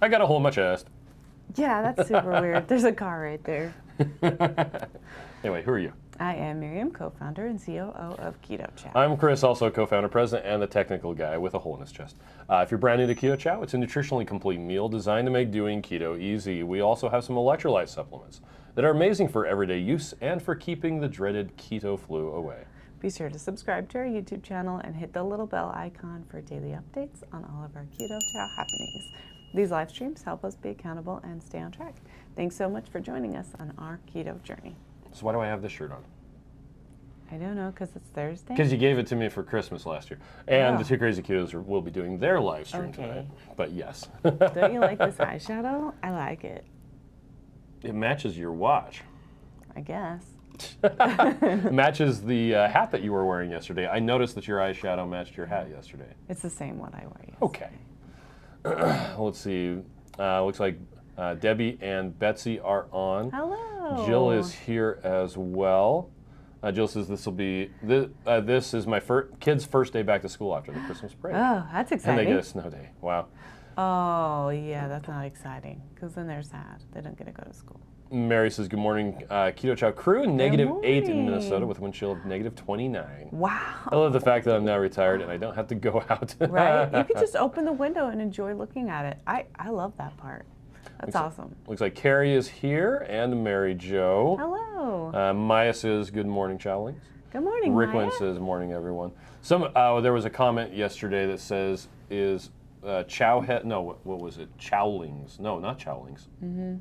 I got a hole in my chest. Yeah, that's super weird. There's a car right there. Anyway, who are you? I am Miriam, co-founder and COO of Keto Chow. I'm Chris, also co-founder, president, and the technical guy with a hole in his chest. If you're brand new to Keto Chow, it's a nutritionally complete meal designed to make doing keto easy. We also have some electrolyte supplements that are amazing for everyday use and for keeping the dreaded keto flu away. Be sure to subscribe to our YouTube channel and hit the little bell icon for daily updates on all of our Keto Chow happenings. These live streams help us be accountable and stay on track. Thanks so much for joining us on our keto journey. So why do I have this shirt on? I don't know, because it's Thursday? Because you gave it to me for Christmas last year. And the Two Crazy Ketos will be doing their live stream tonight. But yes. Don't you like this eyeshadow? I like it. It matches your watch. I guess. Matches the hat that you were wearing yesterday. I noticed that your eyeshadow matched your hat yesterday. It's the same one I wear yesterday. Okay. Let's see. Looks like Debbie and Betsy are on. Hello. Jill is here as well. Jill says this is my kid's first day back to school after the Christmas break. Oh, that's exciting. And they get a snow day. Wow. Oh, yeah, that's not exciting, because then they're sad. They don't get to go to school. Mary says, good morning, Keto Chow crew. -8 in Minnesota with wind chill of -29. Wow. I love the fact that I'm now retired and I don't have to go out. Right? You could just open the window and enjoy looking at it. I love that part. That's awesome. Looks like Carrie is here and Mary Jo. Hello. Maya says, good morning, Chowlings. Good morning, Ricklin Maya. says, morning, everyone. There was a comment yesterday that says, Chowhead, no, what was it? Chowlings. No, not Chowlings. Mm-hmm.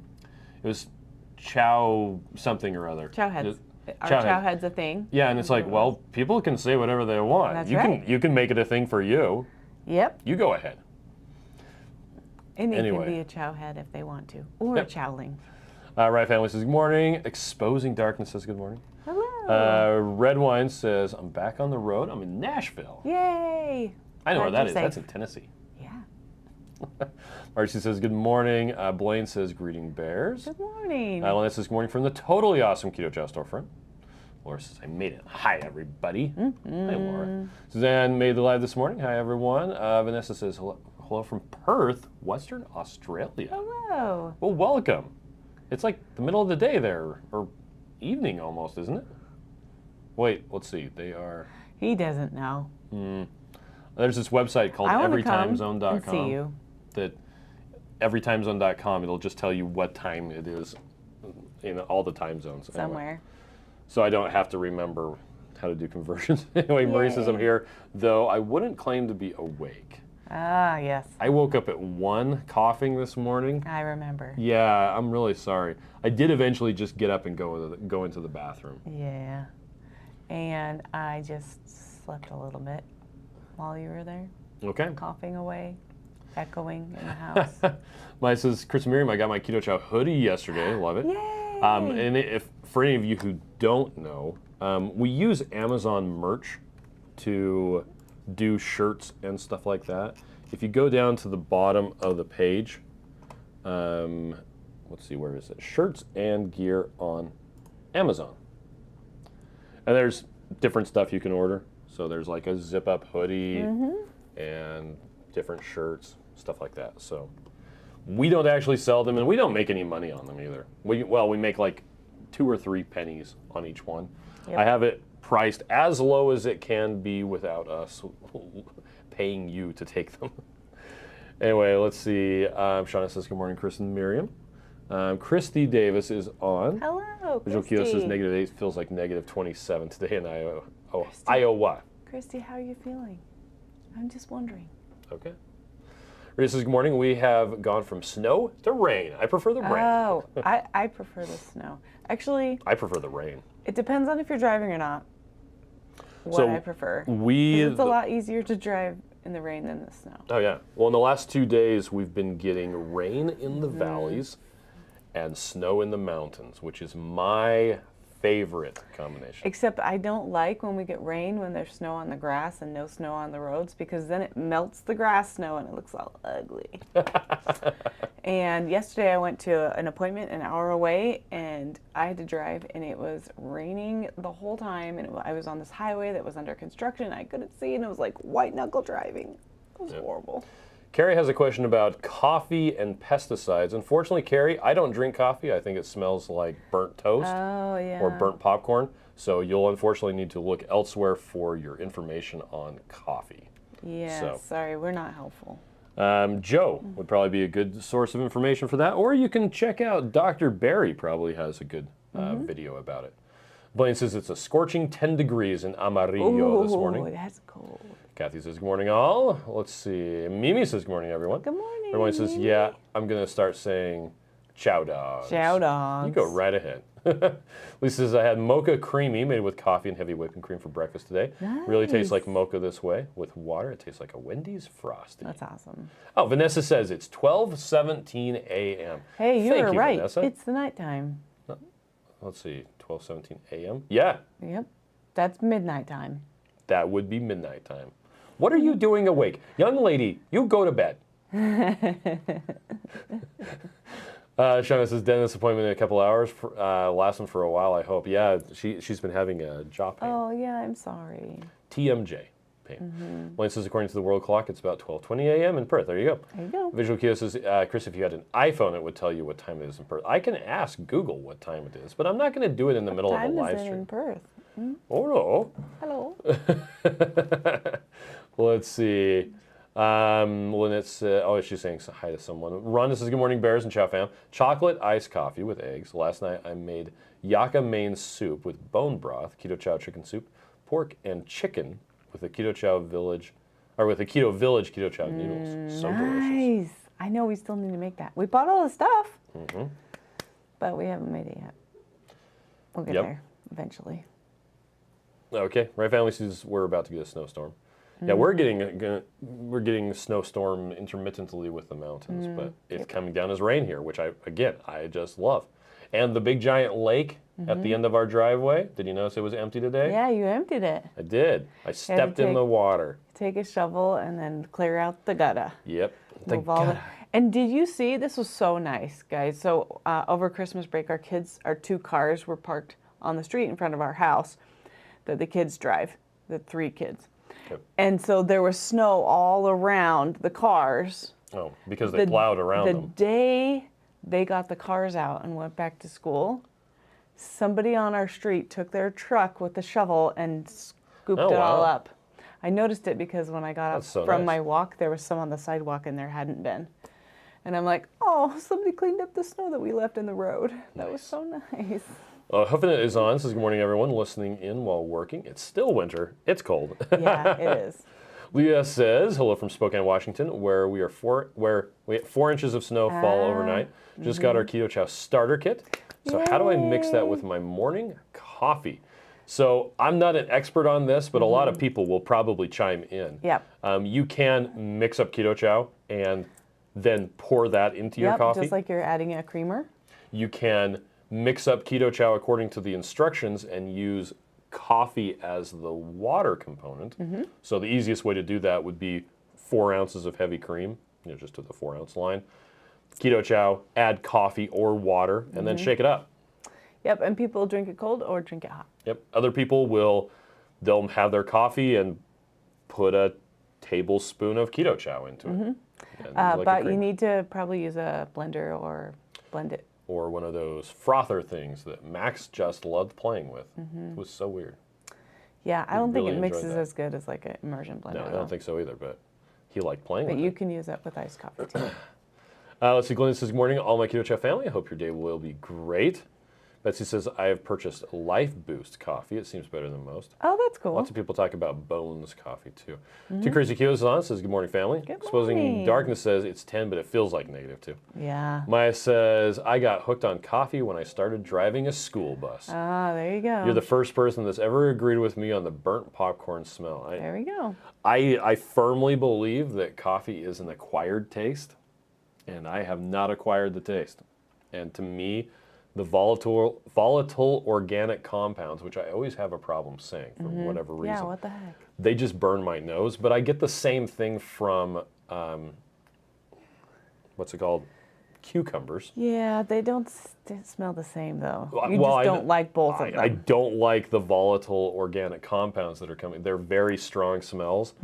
It was Chow something or other. Chowheads. Are Chowheads a thing? Yeah, and it's like, well, people can say whatever they want. That's right. You can make it a thing for you. Yep. You go ahead. And they can be a Chowhead if they want to, or a Chowling. Right Family says, good morning. Exposing Darkness says, good morning. Hello. Red Wine says, I'm back on the road. I'm in Nashville. Yay. I know where that is. Safe. That's in Tennessee. Yeah. Marcy says, good morning. Blaine says, greeting bears. Good morning. Lynette says, good morning from the totally awesome Keto Chow storefront. Laura says, I made it. Hi, everybody. Mm-hmm. Hi, Laura. Suzanne made the live this morning. Hi, everyone. Vanessa says, hello from Perth, Western Australia. Hello. Well, welcome. It's like the middle of the day there, or evening almost, isn't it? Wait, let's see. They are... He doesn't know. There's this website called everytimezone.com. And see you. That everytimezone.com, it'll just tell you what time it is in all the time zones. Somewhere. Anyway. So I don't have to remember how to do conversions. Anyway, Marie says I'm here, though I wouldn't claim to be awake. Ah, yes. I woke up at 1 coughing this morning. I remember. Yeah, I'm really sorry. I did eventually just get up and go into the bathroom. Yeah. And I just slept a little bit while you were there. Okay. Coughing away, echoing in the house. Mine says, Chris and Miriam, I got my Keto Chow hoodie yesterday. Love it. Yay! And if for any of you who don't know, we use Amazon merch to do shirts and stuff like that. If you go down to the bottom of the page, let's see, where is it? Shirts and gear on Amazon. And there's different stuff you can order. So there's like a zip-up hoodie and different shirts, stuff like that. So we don't actually sell them, and we don't make any money on them either. We make like 2 or 3 pennies on each one. Yep. I have it priced as low as it can be without us paying you to take them. Anyway, let's see. Shauna says, good morning, Chris and Miriam. Christy Davis is on. Hello, Visual Christy. Keto says -8 feels like -27 today in Iowa. Christy, how are you feeling? I'm just wondering. Okay. Rita says, good morning. We have gone from snow to rain. I prefer the rain. Oh, I prefer the snow. Actually, I prefer the rain. It depends on if you're driving or not. What I prefer. It's a lot easier to drive in the rain than the snow. Oh, yeah. Well, in the last 2 days, we've been getting rain in the valleys and snow in the mountains, which is my favorite combination. Except I don't like when we get rain when there's snow on the grass and no snow on the roads, because then it melts the grass snow and it looks all ugly. And yesterday I went to an appointment an hour away and I had to drive, and it was raining the whole time, and I was on this highway that was under construction. I couldn't see, and it was like white knuckle driving. It was horrible. Carrie has a question about coffee and pesticides. Unfortunately, Carrie, I don't drink coffee. I think it smells like burnt toast or burnt popcorn. So you'll unfortunately need to look elsewhere for your information on coffee. Yeah, So. sorry, we're not helpful. Joe would probably be a good source of information for that. Or you can check out Dr. Barry, probably has a good video about it. Blaine says it's a scorching 10 degrees in Amarillo this morning. Oh, that's cold. Kathy says, good morning, all. Let's see. Mimi says, good morning, everyone. Good morning. Everyone says, yeah, I'm going to start saying chow dogs. Chow dogs. You go right ahead. Lisa says, I had mocha creamy made with coffee and heavy whipping cream for breakfast today. Nice. Really tastes like mocha this way. With water, it tastes like a Wendy's Frosty. That's awesome. Oh, Vanessa says it's 12:17 a.m. Hey, you Thank were you, right. Vanessa. It's the nighttime. Let's see, 12:17 a.m. Yeah, Yep. That's midnight time. that would be midnight time. What are you doing awake? Young lady, you go to bed. Shauna says, dentist appointment in a couple hours. Last one for a while, I hope. Yeah, she's been having a jaw pain. Oh, yeah, I'm sorry. TMJ pain. Blaine says, according to the world clock, it's about 12:20 a.m. in Perth. There you go. There you go. Visual Keto says, Chris, if you had an iPhone, it would tell you what time it is in Perth. I can ask Google what time it is, but I'm not going to do it in the middle of a live Time is it stream. in Perth? Oh, Hello. no. Let's see. Lynette's, she's saying hi to someone. Rhonda says, good morning, Bears and Chow fam. Chocolate iced coffee with eggs. Last night I made yucca main soup with bone broth, Keto Chow chicken soup, pork and chicken with a Keto Chow Village, or with a Keto Village Keto Chow noodles. So delicious. Nice. I know we still need to make that. We bought all the stuff, but we haven't made it yet. We'll get there eventually. Okay, Right Family says we're about to get a snowstorm. Yeah, we're getting a snowstorm intermittently with the mountains, but it's coming down as rain here, which I just love. And the big giant lake at the end of our driveway, did you notice it was empty today? Yeah, you emptied it. I did. I stepped in the water. Take a shovel and then clear out the gutter. Yep. Move all the- And did you see, this was so nice, guys. So over Christmas break, our 2 cars were parked on the street in front of our house that the kids drive, the 3 kids. Yep. And so there was snow all around the cars. Oh, because they plowed around them. The day they got the cars out and went back to school, somebody on our street took their truck with the shovel and scooped it all up. I noticed it because when I got up from my walk, there was some on the sidewalk and there hadn't been. And I'm like, oh, somebody cleaned up the snow that we left in the road. That was so nice. Huffing It is on. Says, good morning, everyone. Listening in while working. It's still winter. It's cold. Yeah, it is. Leah says, hello from Spokane, Washington, where we had 4 inches of snow fall overnight. Just got our Keto Chow starter kit. So how do I mix that with my morning coffee? So I'm not an expert on this, but a lot of people will probably chime in. Yep. You can mix up Keto Chow and then pour that into your coffee. Just like you're adding a creamer. You can mix up Keto Chow according to the instructions and use coffee as the water component. So the easiest way to do that would be 4 ounces of heavy cream, just to the 4 ounce line. Keto Chow, add coffee or water, and then shake it up. Yep, and people drink it cold or drink it hot. Yep. Other people they'll have their coffee and put a tablespoon of Keto Chow into it. But you need to probably use a blender or blend it. Or one of those frother things that Max just loved playing with. It was so weird. Yeah, I don't think really it mixes enjoyed that. as good as like an immersion blender. No, I don't think so either, but he liked playing with But you it. can use it with iced coffee too. Let's see, Glenn says, good morning, all my Keto Chow family. I hope your day will be great. Betsy says, I have purchased Life Boost coffee. It seems better than most. Oh, that's cool. Lots of people talk about Bones coffee, too. Two Crazy Ketos on says, good morning, family. Good Exposing morning. Darkness says, it's 10, but it feels like negative, too. Yeah. Maya says, I got hooked on coffee when I started driving a school bus. Ah, there you go. You're the first person that's ever agreed with me on the burnt popcorn smell. There we go. I firmly believe that coffee is an acquired taste, and I have not acquired the taste. And to me, the volatile organic compounds, which I always have a problem saying for whatever reason. Yeah, what the heck? They just burn my nose, but I get the same thing from, what's it called? cucumbers. Yeah, they don't smell the same though. You Well, just don't like both of them. I don't like the volatile organic compounds that are coming. They're very strong smells.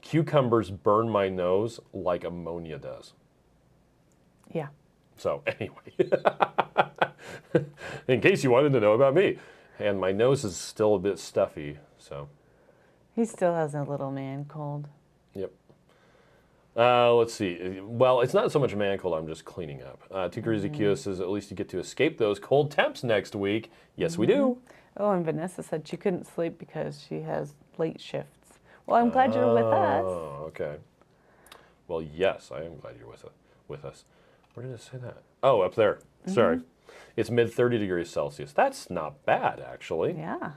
Cucumbers burn my nose like ammonia does. Yeah. So anyway, in case you wanted to know about me, and my nose is still a bit stuffy, so. He still has a little man cold. Yep. Let's see. Well, it's not so much a man cold, I'm just cleaning up. Two Crazy Kyo says, at least you get to escape those cold temps next week. Yes, we do. Oh, and Vanessa said she couldn't sleep because she has late shifts. Well, I'm glad you're with us. Oh, okay. Well, yes, I am glad you're with us. Where did it say that? Oh, up there. Sorry. It's mid 30 degrees Celsius. That's not bad, actually. Yeah.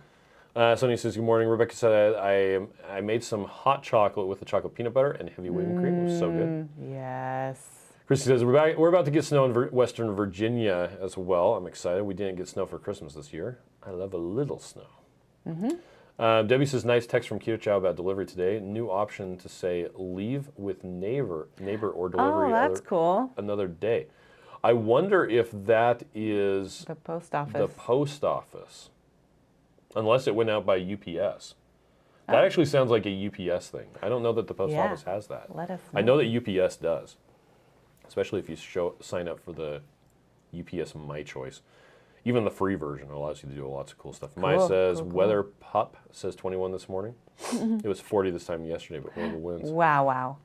Sonia says, good morning. Rebecca said, I made some hot chocolate with the chocolate peanut butter and heavy whipping cream. It was so good. Yes. Christy says, we're about to get snow in Western Virginia as well. I'm excited. We didn't get snow for Christmas this year. I love a little snow. Debbie says, nice text from Keto Chow about delivery today. New option to say, leave with neighbor or delivery Oh, that's cool. another day. I wonder if that is The post office. the post office. Unless it went out by UPS. That actually sounds like a UPS thing. I don't know that the post office has that. Let us I know that UPS does, especially if you sign up for the UPS My Choice. Even the free version allows you to do lots of cool stuff. Maya says, weather pup says 21 this morning. It was 40 this time yesterday, but horrible winds. Wow.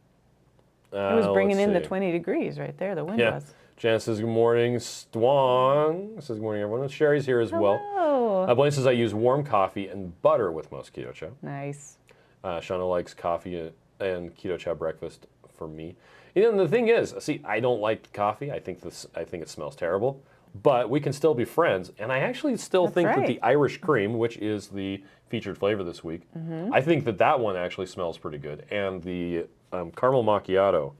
It was bringing in the see. 20 degrees right there, the wind Yeah. was. Janice says, good morning. Stwong says, good morning, everyone. Sherry's here as well. Oh, Blaine says, I use warm coffee and butter with most Keto Chow. nice. Shauna likes coffee and Keto Chow breakfast for me. You know, the thing is, see, I don't like coffee. I think it smells terrible. But we can still be friends. And I actually still think that the Irish cream, which is the featured flavor this week, I think that one actually smells pretty good. And the caramel macchiato,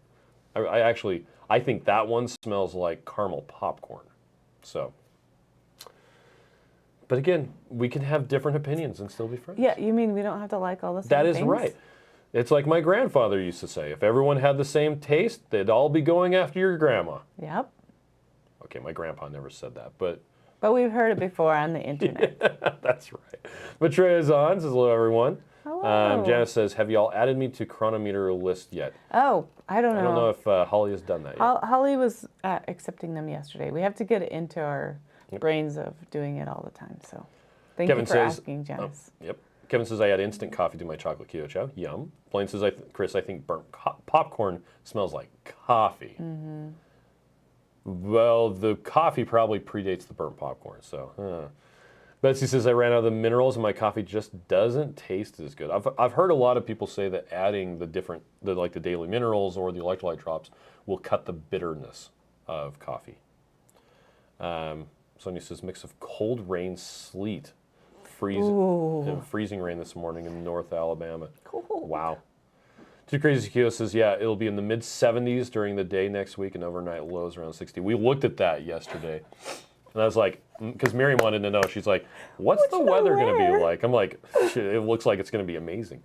I think that one smells like caramel popcorn. So, but again, we can have different opinions and still be friends. Yeah, you mean we don't have to like all the same That things? is right. It's like my grandfather used to say, if everyone had the same taste, they'd all be going after your grandma. Yep. Okay, my grandpa never said that, but But we've heard it before on the internet. that's right. Matreya's on, says hello, everyone. Hello. Janice says, have y'all added me to chronometer list yet? Oh, I don't know. I don't know if Holly has done that yet. Holly was accepting them yesterday. We have to get it into our brains of doing it all the time. So thank Kevin you for says, asking, Janice. Yep. Kevin says, I add instant coffee to my chocolate Keto Chow. Yum. Blaine says, Chris, I think burnt popcorn smells like coffee. Well, the coffee probably predates the burnt popcorn, so. Betsy says, I ran out of the minerals and my coffee just doesn't taste as good. I've heard a lot of people say that adding the daily minerals or the electrolyte drops will cut the bitterness of coffee. Sonia says, mix of cold rain, sleet, freezing rain this morning in North Alabama. Cool. Wow. Too Crazy Keto says, yeah, it'll be in the mid-70s during the day next week and overnight lows around 60. We looked at that yesterday. And I was like, because Miriam wanted to know, she's like, what's the weather going to be like? I'm like, shit, it looks like it's going to be amazing.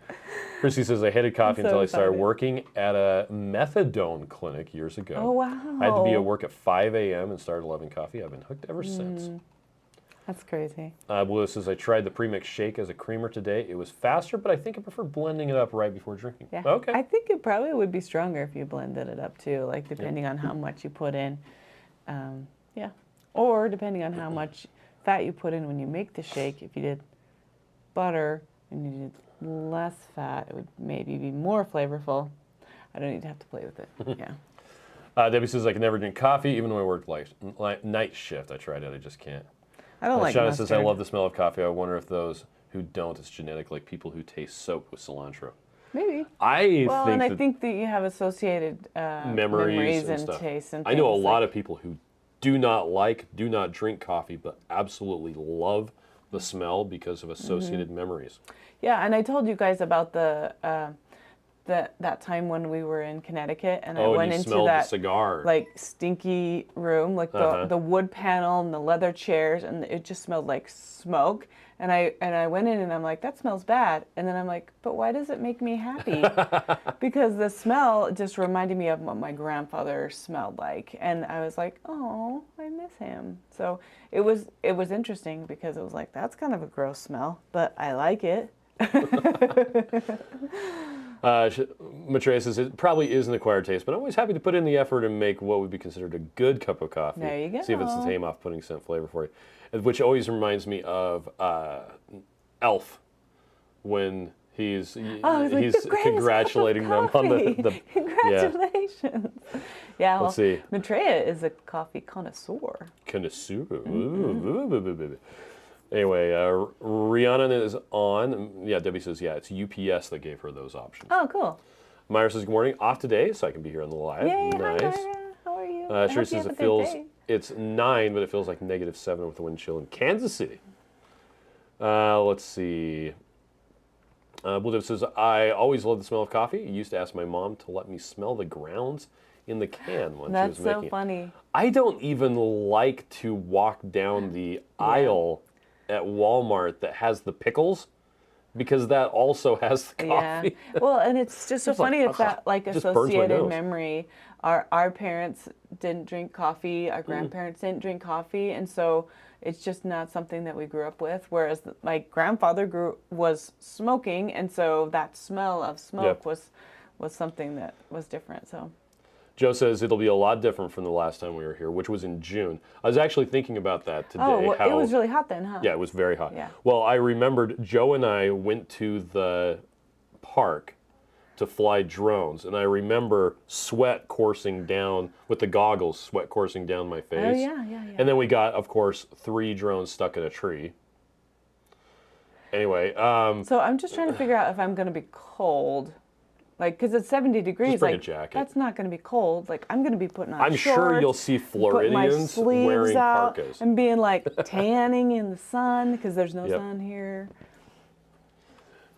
Chrissy says, I hated coffee until I started working at a methadone clinic years ago. Oh, wow. I had to be at work at 5 a.m. and started loving coffee. I've been hooked ever since. That's crazy. Blue says, I tried the premix shake as a creamer today. It was faster, but I think I prefer blending it up right before drinking. Yeah. Okay. I think it probably would be stronger if you blended it up too, like depending on how much you put in. Yeah. Or depending on how much fat you put in when you make the shake. If you did butter and you did less fat, it would maybe be more flavorful. I don't need to have to play with it. Yeah. Debbie says, I can never drink coffee, even when I work night shift. I tried it. I just can't. I don't like Shauna mustard. says, I love the smell of coffee. I wonder if those who don't, it's genetic, like people who taste soap with cilantro. Maybe. I think that you have associated memories and stuff. Tastes and I know a things lot of people who do not drink coffee, but absolutely love the smell because of associated memories. Yeah, and I told you guys about that time when we were in Connecticut, and I Oh, and went you into smelled the that cigar. like stinky room, like the wood panel and the leather chairs, and it just smelled like smoke. And I went in and I'm like, that smells bad. And then I'm like, but why does it make me happy? Because the smell just reminded me of what my grandfather smelled like. And I was like, oh, I miss him. So it was interesting because it was like, that's kind of a gross smell, but I like it. Maitreya says it probably is an acquired taste, but I'm always happy to put in the effort and make what would be considered a good cup of coffee. There you go. See if it's the same off-putting scent flavor for you. Which always reminds me of Elf when he's congratulating them on the Congratulations. Yeah, well, let's see. Maitreya is a coffee connoisseur. Anyway, Rihanna is on. Yeah, Debbie says, yeah, it's UPS that gave her those options. Oh, cool. Myra says, good morning. Off today, so I can be here on the live. Yay, nice. hi, Myra. How are you? Sherry says it's 9, but it feels like -7 with the wind chill in Kansas City. Let's see. Blue Dip says, I always love the smell of coffee. I used to ask my mom to let me smell the grounds in the can when she was making it. That's so funny. I don't even like to walk down the aisle at Walmart that has the pickles, because that also has the coffee. Yeah. Well, and it's just so funny. It's that like associated nose. memory. Our parents didn't drink coffee. Our grandparents didn't drink coffee, and so it's just not something that we grew up with. Whereas my grandfather was smoking, and so that smell of smoke was something that was different. So. Joe says it'll be a lot different from the last time we were here, which was in June. I was actually thinking about that today. Oh, well, it was really hot then, huh? Yeah, it was very hot. Yeah. Well, I remembered Joe and I went to the park to fly drones, and I remember sweat coursing down, with the goggles, sweat coursing down my face. Oh, yeah. And then we got, of course, 3 drones stuck in a tree. Anyway. So I'm just trying to figure out if I'm going to be cold. Like, because it's 70 degrees. Just bring like, a jacket. That's not going to be cold. Like, I'm going to be putting on I'm shorts, sure you'll see Floridians wearing parkas. And being like tanning in the sun because there's no sun here.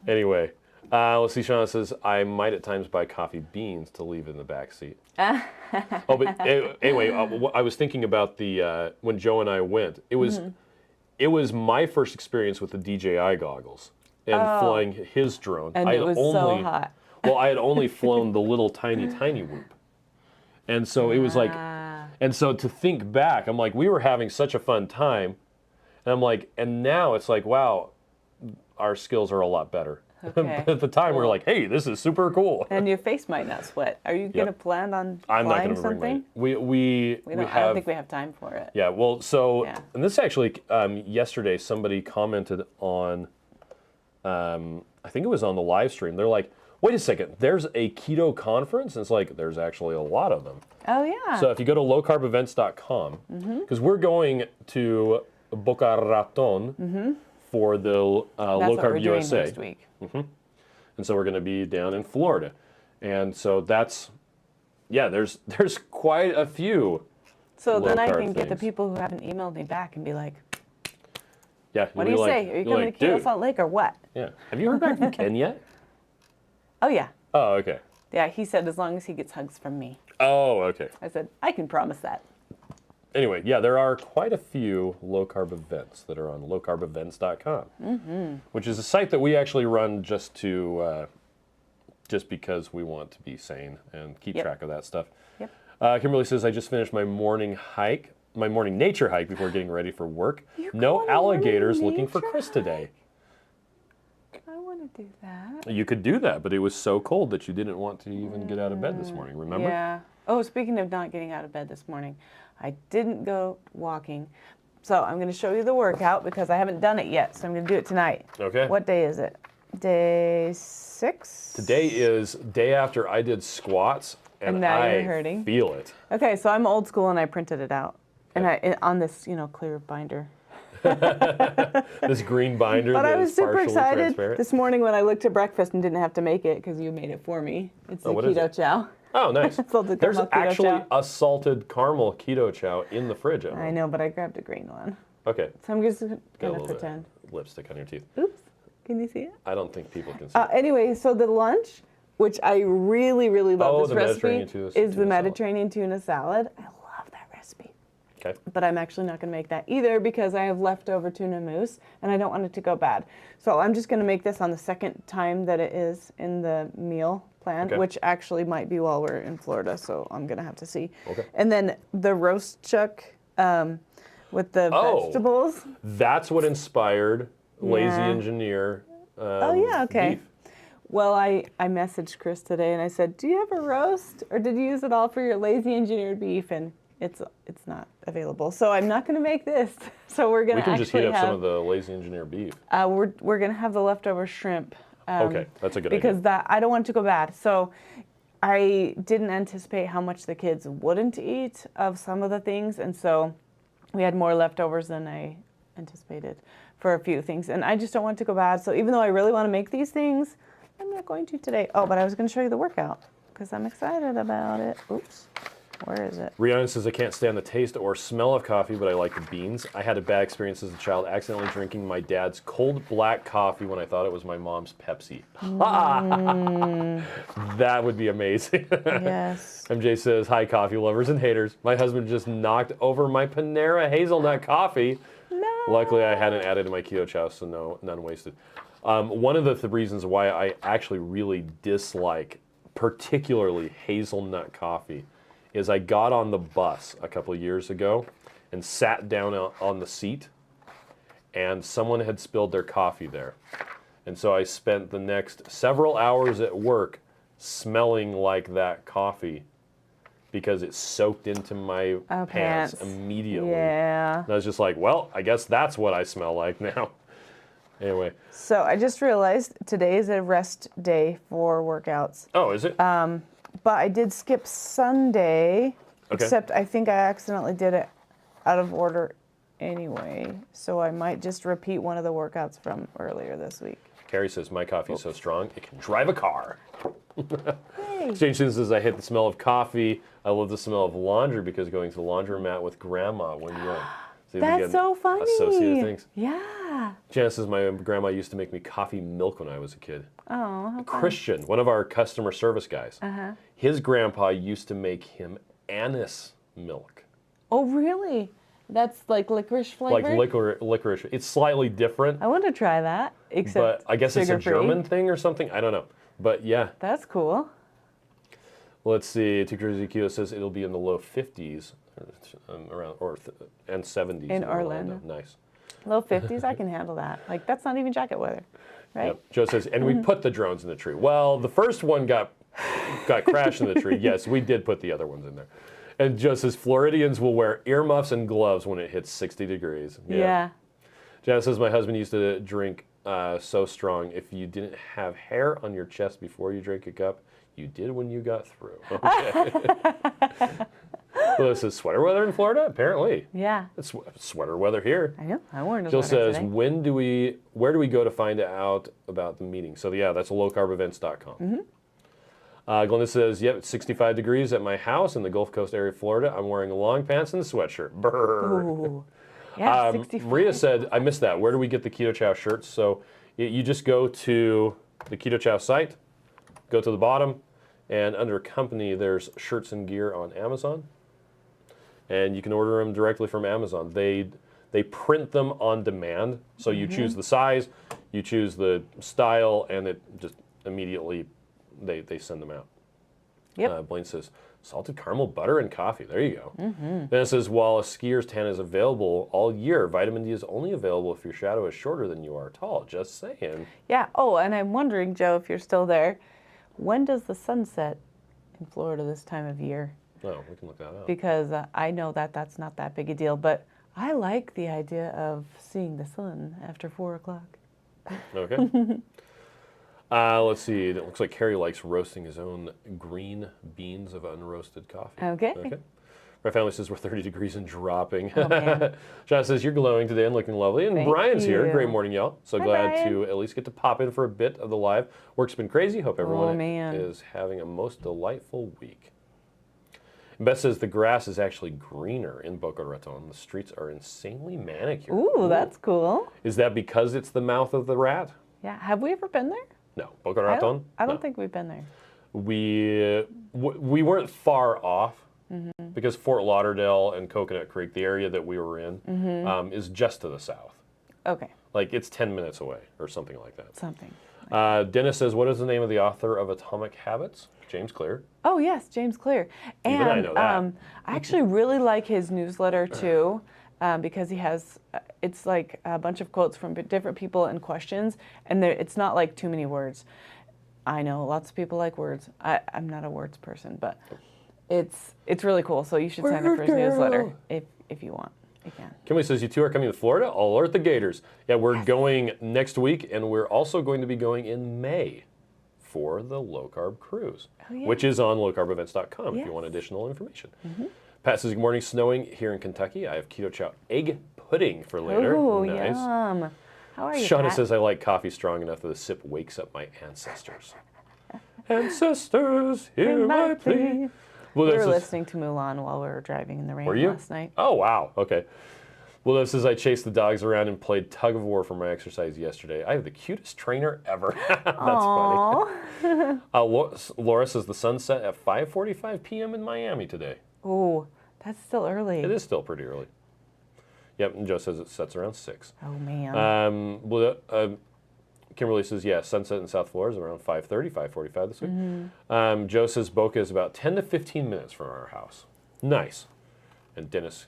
Anyway, let's see. Shauna says, I might at times buy coffee beans to leave in the back seat. Oh, but anyway, I was thinking about the when Joe and I went. It was my first experience with the DJI goggles and flying his drone. And it was so hot. Well, I had only flown the little tiny whoop. And so it was like, and so to think back, I'm like, we were having such a fun time. And I'm like, and now it's like, wow, our skills are a lot better. Okay. At the time, we were like, hey, this is super cool. And your face might not sweat. Are you going to plan on flying something? I don't think we have time for it. Yeah, well, so, and this actually, yesterday, somebody commented on, I think it was on the live stream. They're like, wait a second, there's a keto conference? And it's like, there's actually a lot of them. Oh, yeah. So if you go to lowcarbevents.com, because we're going to Boca Raton for the Low Carb USA. Next week. And so we're going to be down in Florida. And so that's, there's quite a few. So then I can get the people who haven't emailed me back and be like, what do you say? Are you coming to Keto Salt Lake or what? Yeah. Have you heard back from Ken yet? Oh, yeah. Oh, okay. Yeah, he said as long as he gets hugs from me. Oh, okay. I said, I can promise that. Anyway, there are quite a few low-carb events that are on lowcarbevents.com, which is a site that we actually run just because we want to be sane and keep track of that stuff. Yep. Kimberly says, I just finished my morning nature hike before getting ready for work. No alligators looking for Chris today. I want to do that. You could do that, but it was so cold that you didn't want to even get out of bed this morning, remember? Yeah. Oh, speaking of not getting out of bed this morning, I didn't go walking. So I'm going to show you the workout because I haven't done it yet, so I'm going to do it tonight. Okay. What day is it? Day 6? Today is day after I did squats, and now I you're hurting. Feel it. Okay, so I'm old school and I printed it out. Okay. And on this, clear binder. This green binder. But that I was is super excited this morning when I looked at breakfast and didn't have to make it because you made it for me. It's the Keto Chow. Oh, nice. There's actually chow. a salted caramel Keto Chow in the fridge. I know, but I grabbed a green one. Okay. So I'm just going to pretend. Lipstick on your teeth. Oops. Can you see it? I don't think people can see it. Anyway, so the lunch which I really, really love. Oh, This the recipe Mediterranean tuna is the salad. Mediterranean tuna salad. I love that recipe. Okay. But I'm actually not going to make that either because I have leftover tuna mousse and I don't want it to go bad. So I'm just going to make this on the second time that it is in the meal plan, which actually might be while we're in Florida. So I'm going to have to see. Okay. And then the roast chuck with the vegetables. That's what inspired Lazy Yeah. Engineer Okay. beef. Well, I messaged Chris today and I said, do you have a roast or did you use it all for your Lazy Engineered beef? And it's not available. So I'm not going to make this. So we're going to We can just heat up have some of the Lazy Engineer beef. we're going to have the leftover shrimp. Okay, that's a good because idea. that I don't want it to go bad. So I didn't anticipate how much the kids wouldn't eat of some of the things, and so we had more leftovers than I anticipated for a few things, and I just don't want it to go bad. So even though I really want to make these things, I'm not going to today. Oh, but I was going to show you the workout because I'm excited about it. Oops. Where is it? Rihanna says, I can't stand the taste or smell of coffee, but I like the beans. I had a bad experience as a child accidentally drinking my dad's cold black coffee when I thought it was my mom's Pepsi. That would be amazing. Yes. MJ says, hi, coffee lovers and haters. My husband just knocked over my Panera hazelnut coffee. No. Luckily, I hadn't added to my Keto Chow, so none wasted. One of the reasons why I actually really dislike particularly hazelnut coffee is I got on the bus a couple of years ago and sat down on the seat, and someone had spilled their coffee there. And so I spent the next several hours at work smelling like that coffee because it soaked into my pants immediately. Yeah. And I was just like, well, I guess that's what I smell like now. Anyway. So I just realized today is a rest day for workouts. Oh, is it? But I did skip Sunday, except I think I accidentally did it out of order anyway. So I might just repeat one of the workouts from earlier this week. Carrie says, my coffee is so strong, it can drive a car. Hey. Strange Things says, I hate the smell of coffee. I love the smell of laundry because going to the laundromat with grandma when young. So That's so funny. Associated things. Yeah. Janice says, my grandma used to make me coffee milk when I was a kid. Oh, how fun. Christian, one of our customer service guys, his grandpa used to make him anise milk. Oh, really? That's like licorice flavor? Like licorice. It's slightly different. I want to try that, except But I guess it's a sugar-free. German thing or something. I don't know. But yeah. That's cool. Let's see. Too Crazy Keto says it'll be in the low 50s around and 70s In Orlando. Nice. Low 50s, I can handle that. Like, that's not even jacket weather, right? Yep. Joe says, and we put the drones in the tree. Well, the first one got crashed in the tree. Yes, we did put the other ones in there. And Joe says, Floridians will wear earmuffs and gloves when it hits 60 degrees. Yeah. Janice says, my husband used to drink so strong. If you didn't have hair on your chest before you drank a cup, you did when you got through. Okay. Well, this is sweater weather in Florida, apparently. Yeah. It's sweater weather here. I know. I wore a Jill sweater says, today. where do we go to find out about the meeting? So yeah, that's lowcarbevents.com. Glenda says, yep, it's 65 degrees at my house in the Gulf Coast area of Florida. I'm wearing long pants and a sweatshirt. Brrr. Ooh. Yeah, 65. Maria said, I missed that. Where do we get the Keto Chow shirts? So you just go to the Keto Chow site, go to the bottom, and under company, there's shirts and gear on Amazon. And you can order them directly from Amazon. They print them on demand. So you choose the size, you choose the style, and it just immediately, they send them out. Yep. Blaine says, salted caramel butter and coffee. There you go. Then it says, while a skier's tan is available all year, vitamin D is only available if your shadow is shorter than you are tall. Just saying. Yeah. Oh, and I'm wondering, Joe, if you're still there, when does the sun set in Florida this time of year? Oh, we can look that up. Because I know that that's not that big a deal, but I like the idea of seeing the sun after 4 o'clock. Okay. Let's see. It looks like Carrie likes roasting his own green beans of unroasted coffee. Okay. My family says we're 30 degrees and dropping. Oh, man. John says you're glowing today and looking lovely. And Thank Brian's here. you. Great morning, y'all. So Hi, glad Brian. to at least get to pop in for a bit of the live. Work's been crazy. Hope everyone man. is having a most delightful week. Beth says the grass is actually greener in Boca Raton. The streets are insanely manicured. Ooh, that's cool. Is that because it's the mouth of the rat? Yeah. Have we ever been there? No. Boca Raton? I don't No. think we've been there. we weren't far off because Fort Lauderdale and Coconut Creek, the area that we were in, is just to the south. Okay. Like it's 10 minutes away or something like that. Something. Dennis says, what is the name of the author of Atomic Habits? James Clear. Oh, yes, James Clear. And Even I know that. I actually really like his newsletter, too, because he has, it's like a bunch of quotes from different people and questions, and it's not like too many words. I know lots of people like words. I'm not a words person, but it's really cool. So you should sign up for his newsletter if you want. You can. Kimberly says, you two are coming to Florida? I'll alert the Gators. Yeah, we're going next week, and we're also going to be going in May for the Low Carb Cruise, which is on lowcarbevents.com if you want additional information. Pat says, good morning, snowing here in Kentucky. I have Keto Chow egg pudding for later. Ooh, nice. yum. How are you, Shauna Pat? says, I like coffee strong enough that the sip wakes up my ancestors. Ancestors, hear my plea. Well, We were listening to Mulan while we were driving in the rain last night. Oh, wow. Okay. Well, this is I chased the dogs around and played tug of war for my exercise yesterday. I have the cutest trainer ever. That's funny. Laura says the sun set at 5:45 p.m. in Miami today. Ooh, that's still early. It is still pretty early. Yep, and Joe says it sets around 6. Oh, man. Kimberly says, yeah, sunset in South Florida is around 5:30, 5:45 this week. Joe says Boca is about 10 to 15 minutes from our house. Nice. And Dennis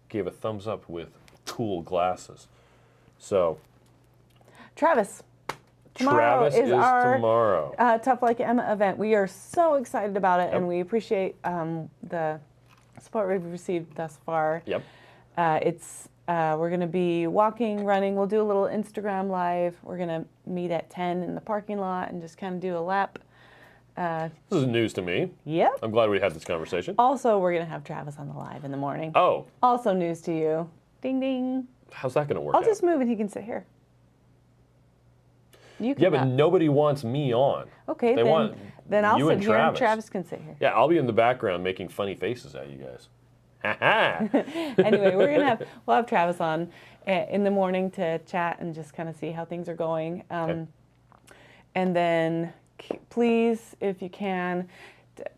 gave a thumbs up with cool glasses. So, Travis. Travis is our tomorrow. Tough Like Emma event. We are so excited about it, and we appreciate the support we've received thus far. Yep. We're going to be walking, running. We'll do a little Instagram live. We're going to meet at 10 in the parking lot and just kind of do a lap. This is news to me. Yep. I'm glad we had this conversation. Also, we're going to have Travis on the live in the morning. Oh. Also news to you. Ding, ding. How's that going to work I'll out? just move and he can sit here. You can Yeah, but nobody wants me on. Okay, then I'll sit here and Travis can sit here. Yeah, I'll be in the background making funny faces at you guys. Anyway, we'll have Travis on in the morning to chat and just kind of see how things are going. Okay. And then please, if you can,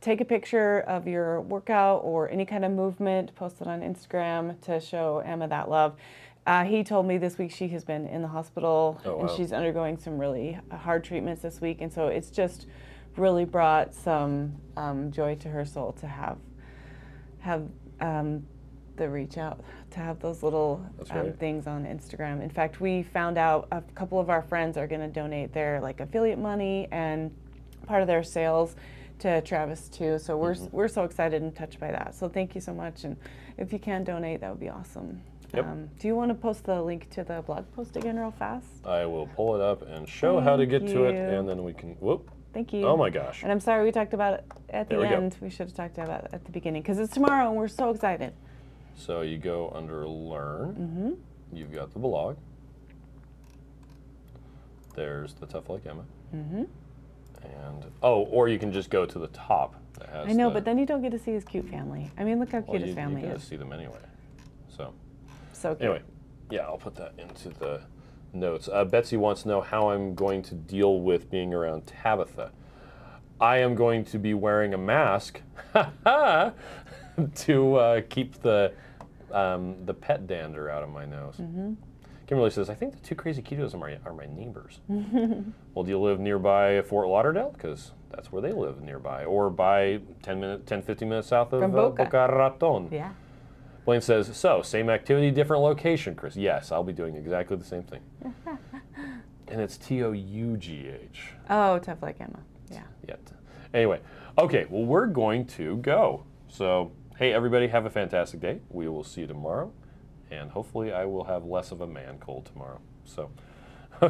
take a picture of your workout or any kind of movement, post it on Instagram to show Emma that love. He told me this week she has been in the hospital and she's undergoing some really hard treatments this week. And so it's just really brought some joy to her soul to have the reach out, to have those little things on Instagram. In fact, we found out a couple of our friends are going to donate their affiliate money and part of their sales to Travis too. So we're so excited and touched by that. So thank you so much. And if you can donate, that would be awesome. Yep. Do you want to post the link to the blog post again real fast? I will pull it up and show how to get to it, and then we can, whoop. Thank you. Oh my gosh. And I'm sorry we talked about it at the end. We should have talked about it at the beginning because it's tomorrow and we're so excited. So you go under Learn. You've got the blog. There's the Tough Like Emma. And, or you can just go to the top. That has I know, but then you don't get to see his cute family. I mean, look how cute his family is. You is. get to see them anyway. So cute. Anyway, yeah, I'll put that into the notes. Betsy wants to know how I'm going to deal with being around Tabitha. I am going to be wearing a mask to keep the pet dander out of my nose. Kimberly says, I think the two crazy ketos are my neighbors. Well, do you live nearby Fort Lauderdale? Because that's where they live nearby. Or by 10, 15 minutes south of Boca Raton. Yeah. Blaine says, so, same activity, different location, Chris. Yes, I'll be doing exactly the same thing. And it's Tough. Oh, Tough Like Emma. Yeah. Yet. Anyway, okay, well, we're going to go. So, hey, everybody, have a fantastic day. We will see you tomorrow. And hopefully I will have less of a man cold tomorrow. So.